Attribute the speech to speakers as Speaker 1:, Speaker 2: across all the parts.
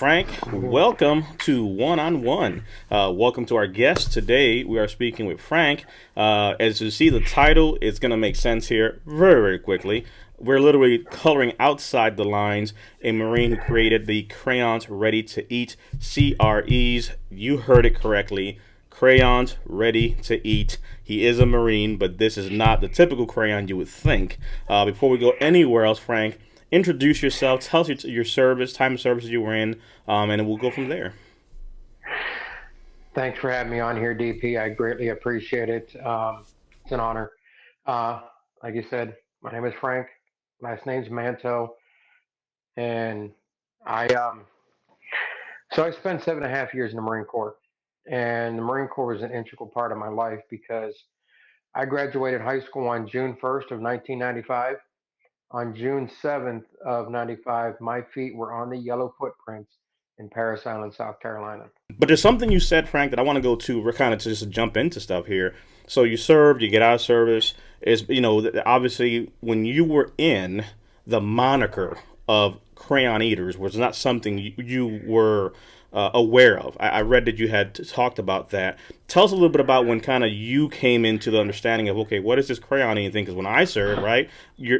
Speaker 1: Frank. Welcome to One on One. Welcome to our guest today. We are speaking with Frank. As you see, the title is going to make sense here very, very quickly. We're literally coloring outside the lines a Marine who created the Crayons Ready to Eat CREs. You heard it correctly. Crayons Ready to Eat. He is a Marine, but this is not the typical crayon you would think. Before we go anywhere else, Frank, introduce yourself. Tell us your service, time of service you were in, and then we'll go from there.
Speaker 2: Thanks for having me on here, DP. I greatly appreciate it. It's an honor. Uh, like you said, my name is Frank. Last name's Manteau, and I so I spent 7.5 years in the Marine Corps, and the Marine Corps was an integral part of my life because I graduated high school on June 1st of 1995. On June 7th of 95, my feet were on the yellow footprints in Parris Island, South Carolina.
Speaker 1: But there's something you said, Frank, that I want to go to. We're kind of just jump into stuff here. So you served, you get out of service. Is obviously when you were in, the moniker of crayon eaters was not something you were aware of. I read that you had talked about that. Tell us a little bit about when kind of you came into the understanding of, okay, what is this crayon eating thing? Because when I served, right,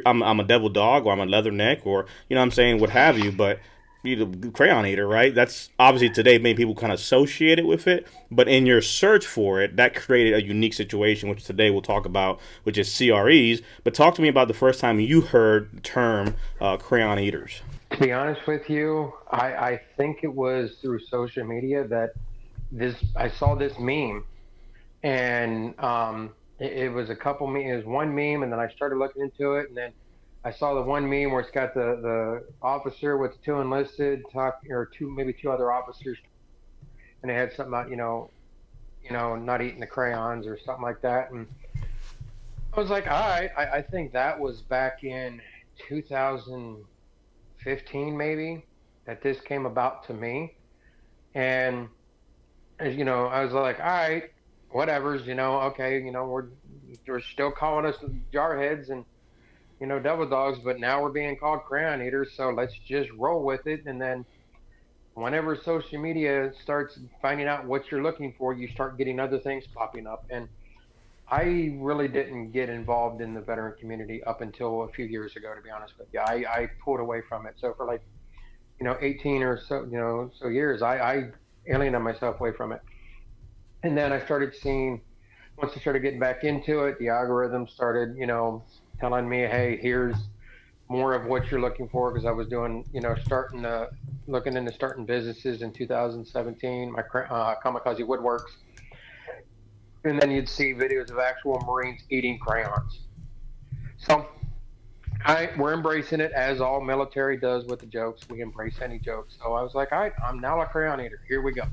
Speaker 1: I'm a devil dog or I'm a leatherneck or you know what I'm saying, what have you, but the crayon eater, right? That's obviously today many people kind of associate it with it, but in your search for it, that created a unique situation, which today we'll talk about, which is CREs. But talk to me about the first time you heard the term crayon eaters.
Speaker 2: To be honest with you, I think it was through social media that this I saw this meme, and it was a couple meme. It was one meme, and then I started looking into it, and then I saw the one meme where it's got the officer with the two enlisted talk, or two maybe two other officers, and they had something about not eating the crayons or something like that, and I was like, all right, I think that was back in 2015 maybe that this came about to me, and I was like, all right, whatever's, okay, we're still calling us jarheads and devil dogs, but now we're being called crayon eaters, so let's just roll with it. And then whenever social media starts finding out what you're looking for, you start getting other things popping up. And I really didn't get involved in the veteran community up until a few years ago, to be honest with you. I pulled away from it. So for like 18 or so years, I alienated myself away from it. And then I started seeing, once I started getting back into it, the algorithm started, telling me, hey, here's more of what you're looking for, because I was doing, looking into starting businesses in 2017, my kamikaze woodworks. And then you'd see videos of actual Marines eating crayons. So we're embracing it, as all military does with the jokes. We embrace any jokes. So I was like, all right, I'm now a crayon eater. Here we go.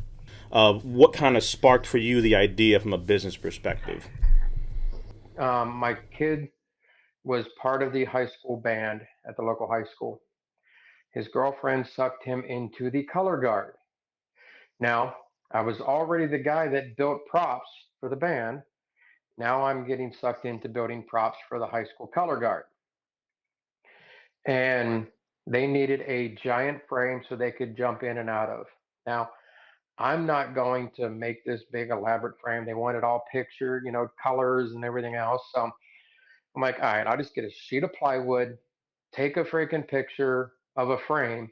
Speaker 1: What kind of sparked for you the idea from a business perspective?
Speaker 2: My kid was part of the high school band at the local high school. His girlfriend sucked him into the color guard. Now, I was already the guy that built props for the band. Now I'm getting sucked into building props for the high school color guard. And they needed a giant frame so they could jump in and out of. Now, I'm not going to make this big elaborate frame. They want it all pictured, colors and everything else. So I'm like, all right, I'll just get a sheet of plywood, take a freaking picture of a frame,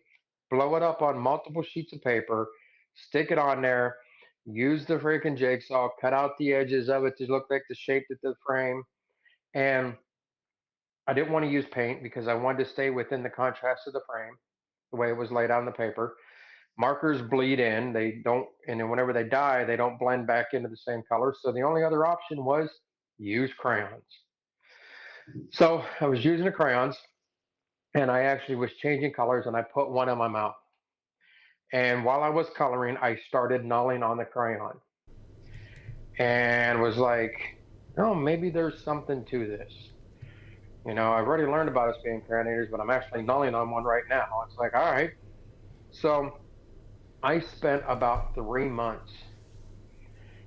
Speaker 2: blow it up on multiple sheets of paper, stick it on there, use the freaking jigsaw, cut out the edges of it to look like the shape of the frame. And I didn't want to use paint because I wanted to stay within the contrast of the frame, the way it was laid out on the paper. Markers bleed in, they don't, and then whenever they die, they don't blend back into the same color. So the only other option was use crayons. So I was using the crayons, and I actually was changing colors, and I put one in my mouth. And while I was coloring, I started nulling on the crayon and was like, oh, maybe there's something to this. I've already learned about us being crayon but I'm actually nulling on one right now. It's like, all right. So I spent about 3 months,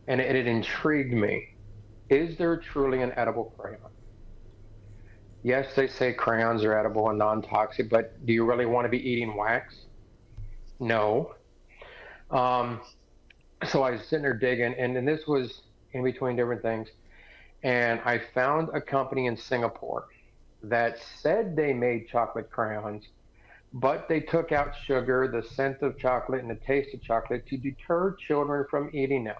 Speaker 2: and it intrigued me. Is there truly an edible crayon? Yes, they say crayons are edible and non toxic, but do you really want to be eating wax? No. Um, so I was sitting there digging, and then this was in between different things, and I found a company in Singapore that said they made chocolate crayons, but they took out sugar, the scent of chocolate, and the taste of chocolate to deter children from eating them.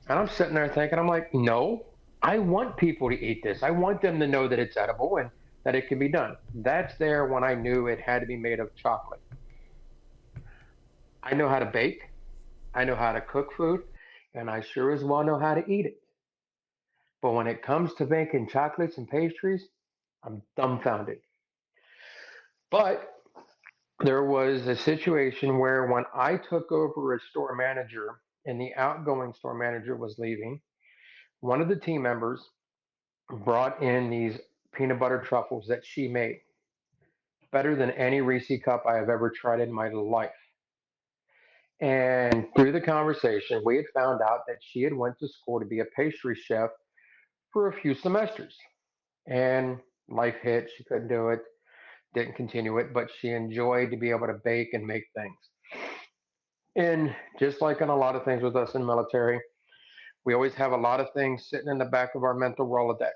Speaker 2: And I'm sitting there thinking, I'm like, no, I want people to eat this. I want them to know that it's edible and that it can be done. That's there when I knew it had to be made of chocolate. I know how to bake, I know how to cook food, and I sure as well know how to eat it. But when it comes to making chocolates and pastries, I'm dumbfounded. But there was a situation where when I took over as store manager and the outgoing store manager was leaving, one of the team members brought in these peanut butter truffles that she made, better than any Reese cup I have ever tried in my life. And through the conversation, we had found out that she had went to school to be a pastry chef for a few semesters. And life hit, she couldn't do it, didn't continue it, but she enjoyed to be able to bake and make things. And just like in a lot of things with us in the military, we always have a lot of things sitting in the back of our mental Rolodex.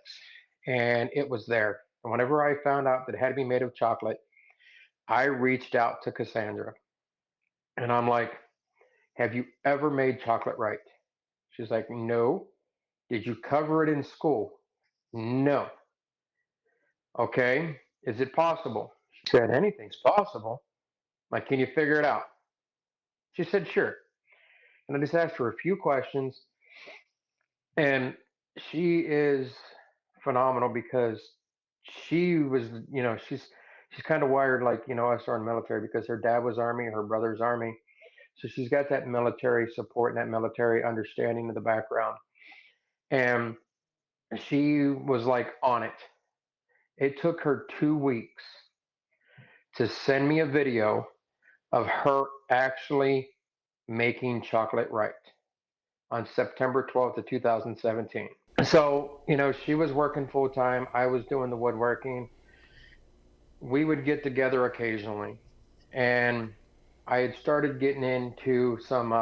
Speaker 2: And it was there. And whenever I found out that it had to be made of chocolate, I reached out to Cassandra and I'm like, have you ever made chocolate right? She's like, no. Did you cover it in school? No. Okay. Is it possible? She said, anything's possible. I'm like, can you figure it out? She said, sure. And I just asked her a few questions. And she is phenomenal because she was, she's kind of wired like, us are in the military because her dad was Army, her brother's Army. So she's got that military support and that military understanding of the background. And she was like on it. It took her 2 weeks to send me a video of her actually making chocolate right on September 12th of 2017. So, she was working full time. I was doing the woodworking. We would get together occasionally. And I had started getting into some,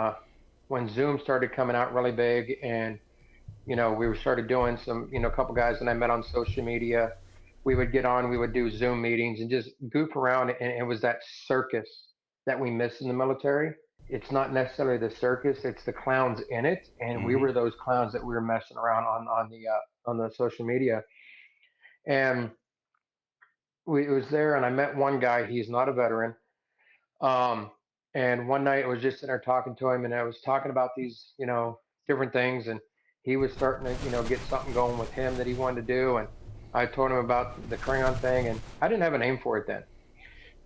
Speaker 2: when Zoom started coming out really big and we were started doing some, a couple guys that I met on social media. We would get on, we would do Zoom meetings and just goof around, and it was that circus that we miss in the military. It's not necessarily the circus; it's the clowns in it, and we
Speaker 1: Hmm.
Speaker 2: were those clowns that we were messing around on the social media. And it was there, and I met one guy. He's not a veteran. Um, and one night I was just sitting there talking to him, and I was talking about these, different things, and he was starting to, get something going with him that he wanted to do, and I told him about the crayon thing, and I didn't have a name for it then.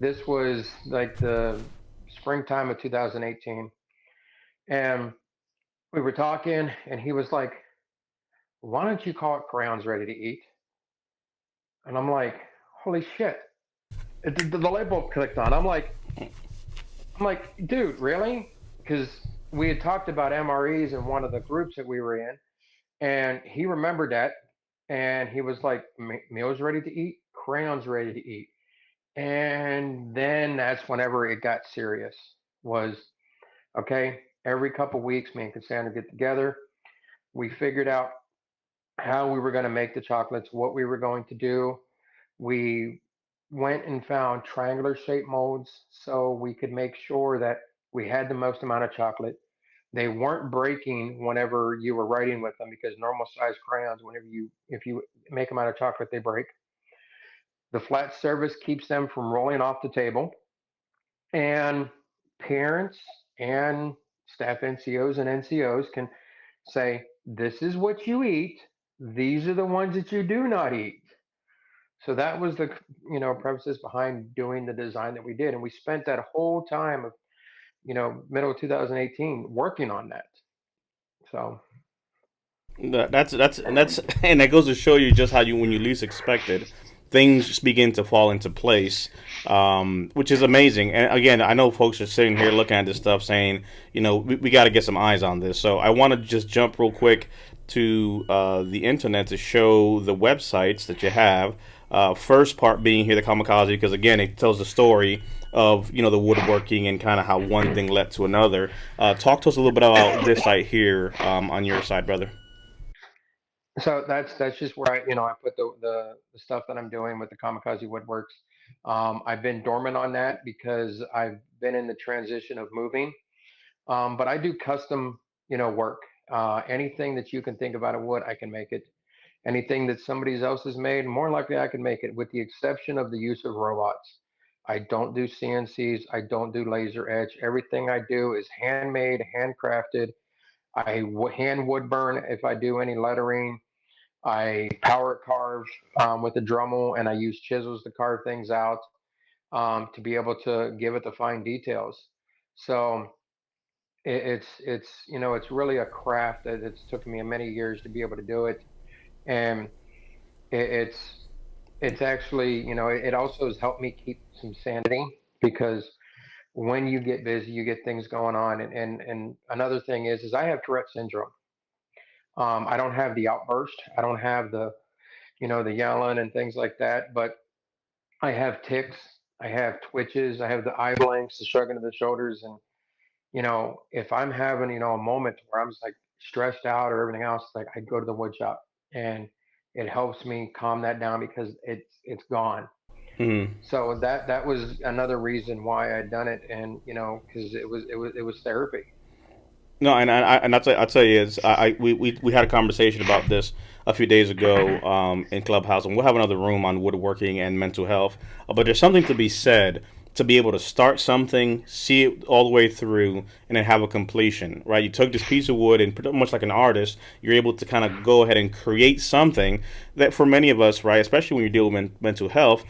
Speaker 2: This was like the springtime of 2018, and we were talking, and he was like, "Why don't you call it Crayons Ready to Eat?" And I'm like, "Holy shit!" The light bulb clicked on. I'm like, dude, really? Because we had talked about MREs in one of the groups that we were in, and he remembered that, and he was like, "Meals ready to eat, crayons ready to eat." And then that's whenever it got serious. Was okay. Every couple of weeks, me and Cassandra get together. We figured out how we were going to make the chocolates, what we were going to do. We went and found triangular shaped molds so we could make sure that we had the most amount of chocolate. They weren't breaking whenever you were writing with them because normal size crayons, if you make them out of chocolate, they break. The flat surface keeps them from rolling off the table. And parents and staff NCOs and NCOs can say, this is what you eat. These are the ones that you do not eat. So that was the premises behind doing the design that we did, and we spent that whole time of middle of 2018 working on that. So
Speaker 1: That's and that goes to show you just how you when you least expect it, things just begin to fall into place, which is amazing. And again, I know folks are sitting here looking at this stuff saying, we got to get some eyes on this. So I want to just jump real quick to the internet to show the websites that you have. First part being here the kamikaze because again it tells the story of the woodworking and kind of how one thing led to another. Talk to us a little bit about this site here on your side, brother.
Speaker 2: So that's just where I put the stuff that I'm doing with the Kamikaze Woodworks. I've been dormant on that because I've been in the transition of moving. But I do custom, work. Anything that you can think about of wood, I can make it. Anything that somebody else has made, more likely I can make it, with the exception of the use of robots. I don't do CNCs. I don't do laser etch. Everything I do is handmade, handcrafted. Hand wood burn if I do any lettering. I power carve with a Dremel, and I use chisels to carve things out to be able to give it the fine details. So it's really a craft that it's took me many years to be able to do it, and it, it's it's actually it also has helped me keep some sanity because when you get busy, you get things going on, and another thing is I have Tourette syndrome. I don't have the outburst, I don't have the yelling and things like that, but I have ticks, I have twitches, I have the eye blinks, the shrugging of the shoulders, and if I'm having, a moment where I'm just like stressed out or everything else, like I go to the wood shop and it helps me calm that down because it's gone.
Speaker 1: Mhm.
Speaker 2: So that was another reason why I'd done it, and because it was therapy.
Speaker 1: No, and I'll tell you is we had a conversation about this a few days ago in Clubhouse, and we'll have another room on woodworking and mental health. But there's something to be said to be able to start something, see it all the way through, and then have a completion. Right? You took this piece of wood, and pretty much like an artist, you're able to kind of go ahead and create something that, for many of us, right, especially when you're dealing with mental health,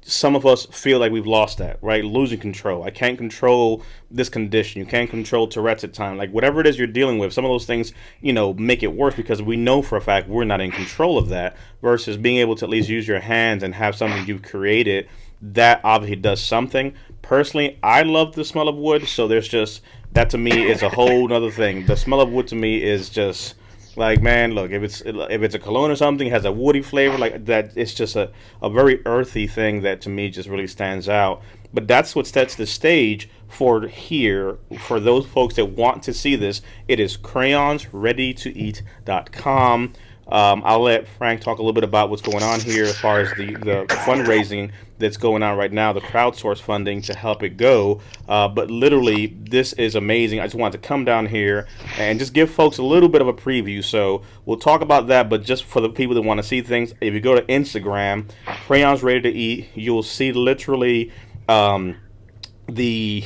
Speaker 1: some of us feel like we've lost that, right? Losing control. I can't control this condition. You can't control Tourette's at time. Like whatever it is you're dealing with, some of those things, make it worse because we know for a fact we're not in control of that. Versus being able to at least use your hands and have something you've created that obviously does something. Personally, I love the smell of wood, so there's just that to me is a whole other thing. The smell of wood to me is just like, man, look, if it's a cologne or something, it has a woody flavor like that. It's just a very earthy thing that to me just really stands out. But that's what sets the stage for here for those folks that want to see this. It is crayonsreadytoeat.com. I'll let Frank talk a little bit about what's going on here as far as the fundraising that's going on right now, the crowdsource funding to help it go. But literally, this is amazing. I just wanted to come down here and just give folks a little bit of a preview. So we'll talk about that, but just for the people that want to see things, if you go to Instagram, Crayons Ready to Eat, you'll see literally. The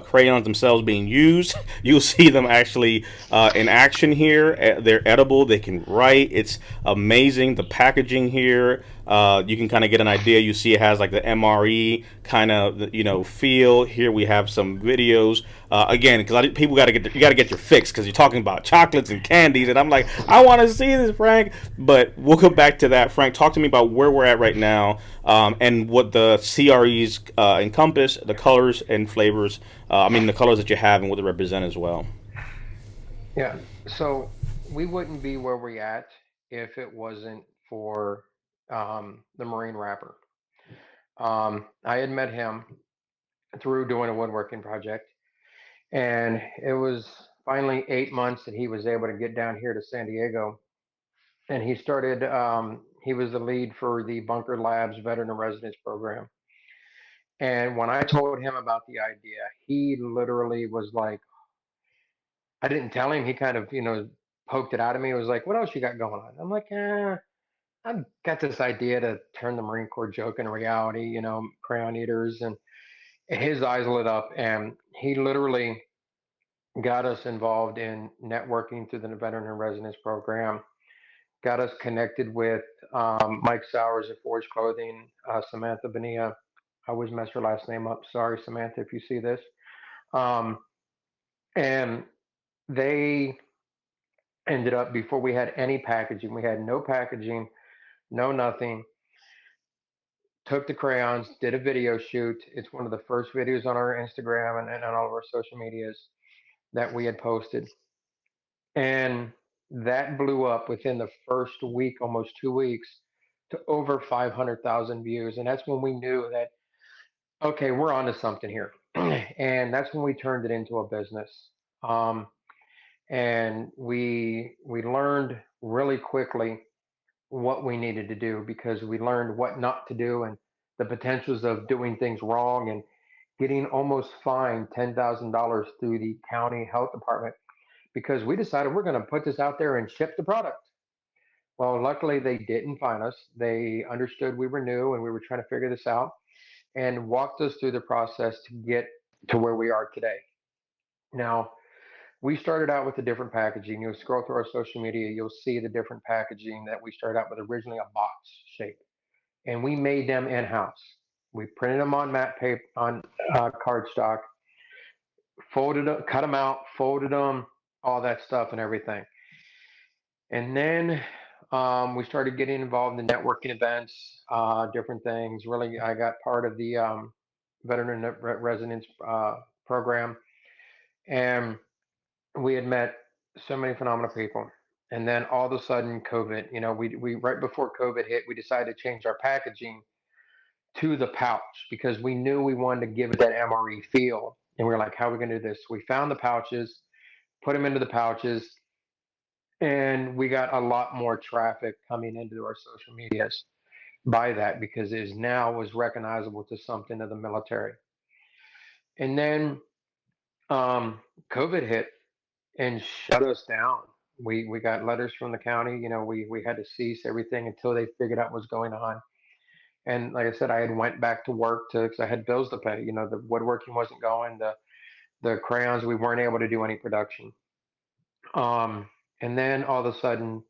Speaker 1: crayons themselves being used. You'll see them actually in action here. They're edible. They can write. It's amazing. The packaging here. You can kind of get an idea. You see it has like the MRE kind of feel. Here we have some videos. Again, because people you got to get your fix because you're talking about chocolates and candies, and I'm like, I want to see this, Frank. But we'll come back to that. Frank, talk to me about where we're at right now and what the CREs encompass, the colors and flavors. I mean, the colors that you have and what they represent as well.
Speaker 2: Yeah. So we wouldn't be where we're at if it wasn't for the Marine Rapper. I had met him through doing a woodworking project, and it was finally 8 months that he was able to get down here to San Diego, and he started. He was the lead for the Bunker Labs Veteran in Residence program. And when I told him about the idea, he literally was like, I didn't tell him. He kind of, poked it out of me. It was like, what else you got going on? I'm like, I've got this idea to turn the Marine Corps joke into reality, crayon eaters. And his eyes lit up, and he literally got us involved in networking through the Veteran in Residence program, got us connected with Mike Sowers at Forge Clothing, Samantha Benia. I always mess her last name up. Sorry, Samantha, if you see this. Um, and they ended up, before we had any packaging, we had no packaging, no nothing. Took the crayons, did a video shoot. It's one of the first videos on our Instagram and on all of our social medias that we had posted. And that blew up within the first week, almost 2 weeks, to over 500,000 views. And that's when we knew that Okay, we're on to something here. And that's when we turned it into a business. Um, and we learned really quickly what we needed to do because we learned what not to do and the potentials of doing things wrong and getting almost fined $10,000 through the county health department because we decided we're going to put this out there and ship the product. Well, luckily they didn't fine us. They understood we were new and we were trying to figure this out and walked us through the process to get to where we are today. Now, we started out with a different packaging. You'll scroll through our social media, you'll see the different packaging that we started out with originally a box shape. And we made them in house. We printed them on matte paper, on cardstock, folded them, cut them out, folded them, all that stuff and everything. And then we started getting involved in networking events, different things. Really, I got part of the veteran residence program, and we had met so many phenomenal people. And then all of a sudden, COVID. We right before COVID hit, we decided to change our packaging to the pouch because we knew we wanted to give it that MRE feel. And we were like, how are we going to do this? We found the pouches, put them into the pouches, and we got a lot more traffic coming into our social medias by that because it is now was recognizable to something of the military. And then COVID hit and shut us down. We got letters from the county. We had to cease everything until they figured out what's going on. And like I said, I had went back to work to because I had bills to pay. The woodworking wasn't going. The crayons we weren't able to do any production. And then all of a sudden,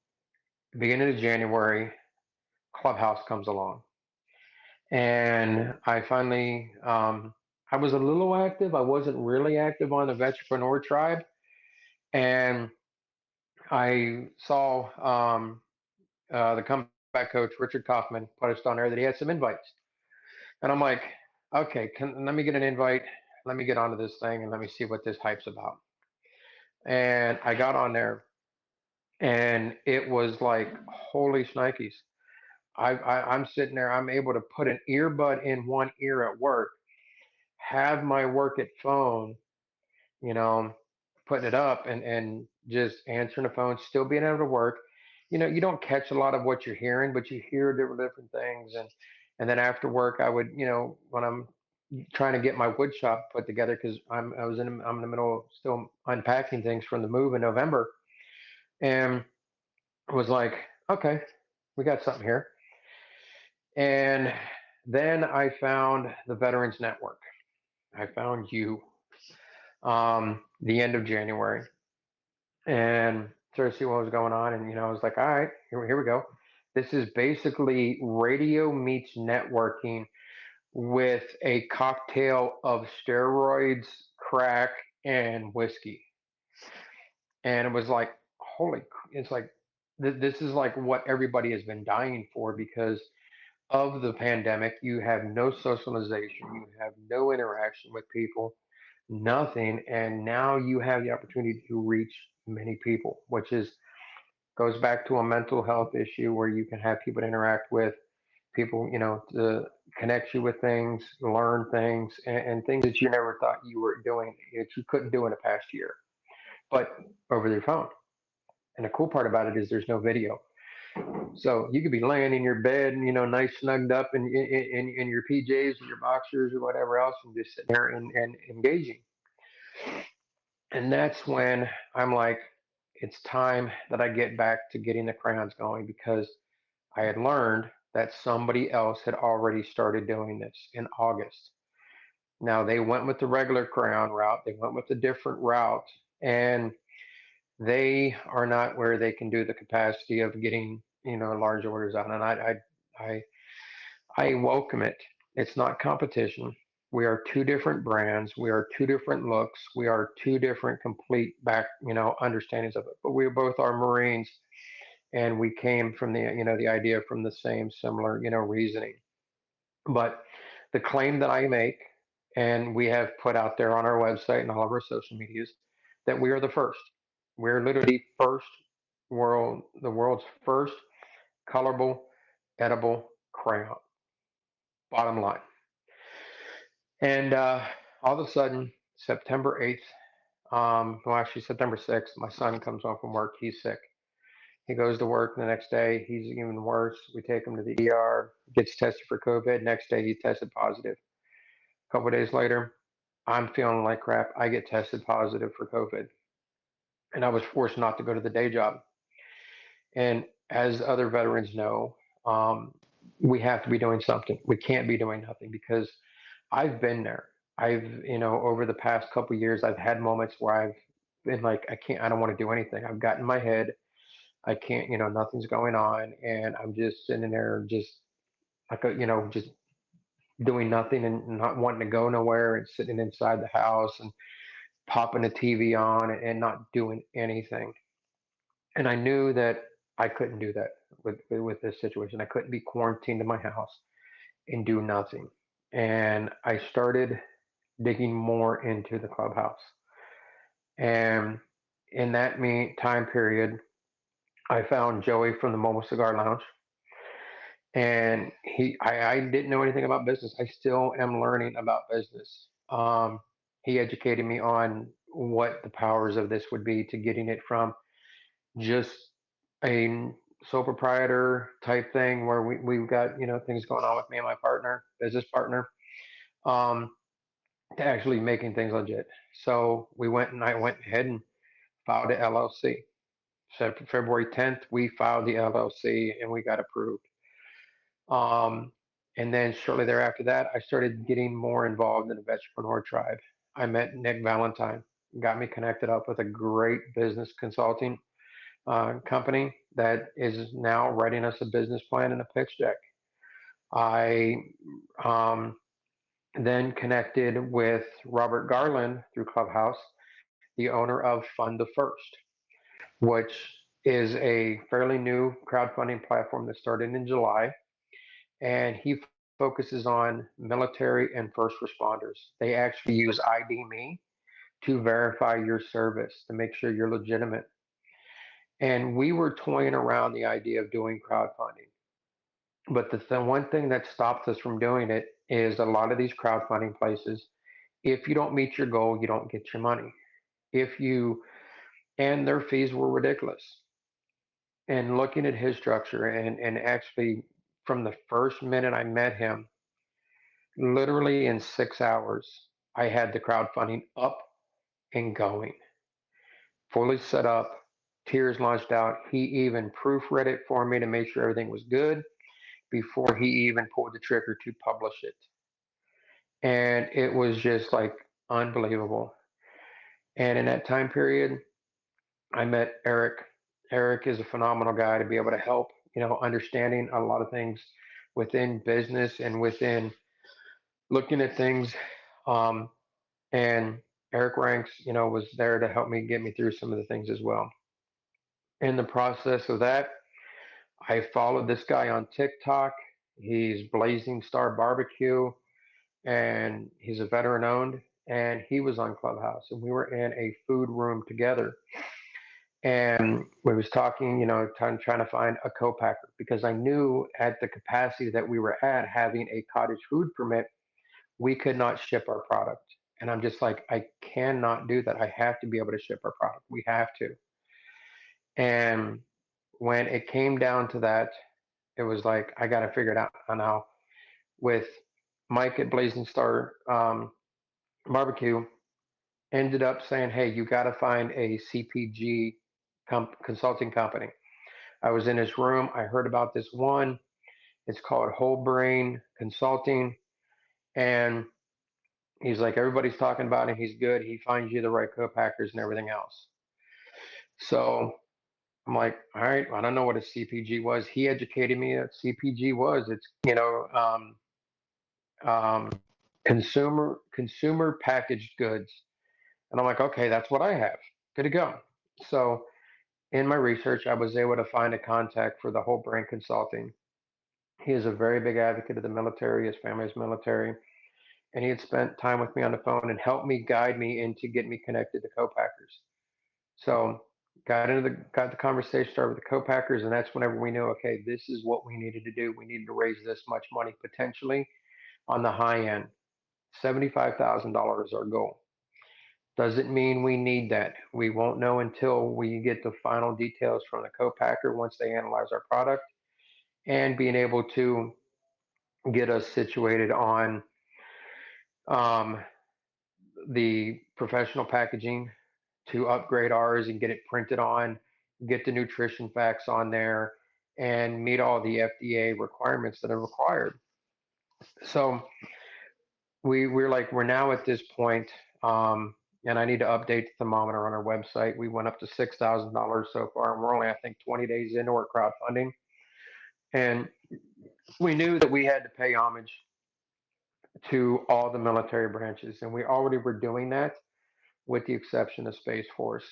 Speaker 2: beginning of January, Clubhouse comes along, and I finally I was a little active. I wasn't really active on the Vetrepreneur tribe, and I saw the comeback coach Richard Kaufman put on there that he had some invites, and I'm like, okay, let me get an invite. Let me get onto this thing and let me see what this hype's about. And I got on there, and it was like, holy shnikes. I'm sitting there. I'm able to put an earbud in one ear at work, have my work at phone, you know, putting it up and just answering the phone, still being able to work. You don't catch a lot of what you're hearing, but you hear different things. And then after work, I would, when I'm trying to get my wood shop put together because I'm in the middle of still unpacking things from the move in November, and was like, okay, we got something here. And then I found the Veterans Network. I found you the end of January and started to see what was going on. And, I was like, all right, here we go. This is basically radio meets networking with a cocktail of steroids, crack, and whiskey. And it was like, it's like, this is like what everybody has been dying for because of the pandemic. You have no socialization, you have no interaction with people, nothing. And now you have the opportunity to reach many people, which is goes back to a mental health issue where you can have people to interact with people, to connect you with things, learn things, and things that you never thought you were doing that you couldn't do in the past year, but over your phone. And the cool part about it is there's no video. So you could be laying in your bed, nice snugged up in your PJs or your boxers or whatever else, and just sitting there and engaging. And that's when I'm like, it's time that I get back to getting the crayons going because I had learned that somebody else had already started doing this in August. Now they went with the regular crayon route, they went with a different route, and they are not where they can do the capacity of getting, large orders out. And I I welcome it. It's not competition. We are two different brands. We are two different looks. We are two different complete understandings of it. But we both are Marines, and we came from the idea from the same similar, reasoning. But the claim that I make, and we have put out there on our website and all of our social medias, that we are the first. We're literally the world's first colorable, edible crayon. Bottom line. And all of a sudden, September 8th, well, actually September 6th, my son comes home from work. He's sick. He goes to work the next day. He's even worse. We take him to the ER, gets tested for COVID. Next day, he tested positive. A couple of days later, I'm feeling like crap. I get tested positive for COVID. And I was forced not to go to the day job. And as other veterans know, um, we have to be doing something. We can't be doing nothing because I've been there. Over the past couple of years, I've had moments where I've been like, I don't want to do anything. I've got in my head, I can't, nothing's going on. And I'm just sitting there, just like, just doing nothing and not wanting to go nowhere and sitting inside the house and popping the TV on and not doing anything. And I knew that I couldn't do that with this situation. I couldn't be quarantined in my house and do nothing. And I started digging more into the clubhouse. And in that time period, I found Joey from the Mobile Cigar Lounge, and I didn't know anything about business. I still am learning about business. He educated me on what the powers of this would be to getting it from just a sole proprietor type thing where we've got things going on with me and my partner, business partner, um, to actually making things legit. So I went ahead and filed a LLC. So February 10th, we filed the LLC and we got approved. Um, and then shortly thereafter that, I started getting more involved in the Vetrepreneur Tribe. I met Nick Valentine, got me connected up with a great business consulting company that is now writing us a business plan and a pitch deck. I um, then connected with Robert Garland through Clubhouse, the owner of Fund the First, which is a fairly new crowdfunding platform that started in July. And he focuses on military and first responders. They actually use ID Me to verify your service to make sure you're legitimate. And we were toying around the idea of doing crowdfunding. But the one thing that stops us from doing it is a lot of these crowdfunding places, if you don't meet your goal, you don't get your money. If you, and their fees were ridiculous. And looking at his structure and actually from the first minute I met him, literally in 6 hours, I had the crowdfunding up and going, fully set up, tiers launched out. He even proofread it for me to make sure everything was good before he even pulled the trigger to publish it. And it was just like unbelievable. And in that time period, I met Eric. Eric is a phenomenal guy to be able to help, understanding a lot of things within business and within looking at things. Um, and Eric Ranks, was there to help me get me through some of the things as well. In the process of that, I followed this guy on TikTok. He's Blazing Star Barbecue, and he's a veteran owned. And he was on Clubhouse, and we were in a food room together. And we was talking, trying to find a co-packer because I knew at the capacity that we were at, having a cottage food permit, we could not ship our product. And I'm just like, I cannot do that. I have to be able to ship our product. We have to. And when it came down to that, it was like, I got to figure it out now. With Mike at Blazing Star Barbecue, ended up saying, hey, you got to find a CPG consulting company. I was in his room. I heard about this one. It's called Whole Brain Consulting. And he's like, everybody's talking about him. He's good. He finds you the right co-packers and everything else. So I'm like, all right, I don't know what a CPG was. He educated me that CPG was. It's, um, consumer packaged goods. And I'm like, okay, that's what I have. Good to go. So in my research, I was able to find a contact for the Whole Brain Consulting. He is a very big advocate of the military. His family is military. And he had spent time with me on the phone and helped me guide me into getting me connected to co-packers. So got the conversation started with the co-packers, and that's whenever we knew, okay, this is what we needed to do. We needed to raise this much money potentially on the high end. $75,000 our goal. Doesn't mean we need that. We won't know until we get the final details from the co-packer once they analyze our product and being able to get us situated on um, the professional packaging to upgrade ours and get it printed on, get the nutrition facts on there, and meet all the FDA requirements that are required. So we're now at this point, and I need to update the thermometer on our website. We went up to $6,000 so far, and we're only I think 20 days into our crowdfunding, and we knew that we had to pay homage to all the military branches, and we already were doing that, with the exception of Space Force.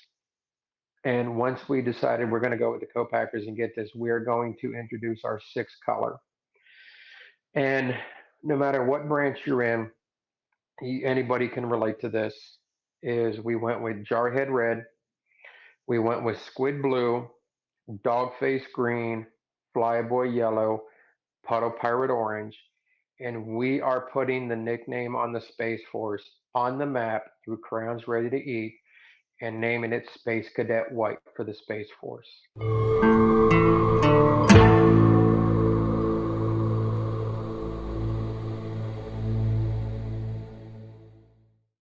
Speaker 2: And once we decided we're going to go with the co-packers and get this, we're going to introduce our six color. And no matter what branch you're in, anybody can relate to this. Is we went with Jarhead Red, we went with Squid Blue, Dogface Green, Flyboy Yellow, Puddle Pirate Orange, and we are putting the nickname on the Space Force on the map through Crayons Ready to Eat and naming it Space Cadet White for the Space Force.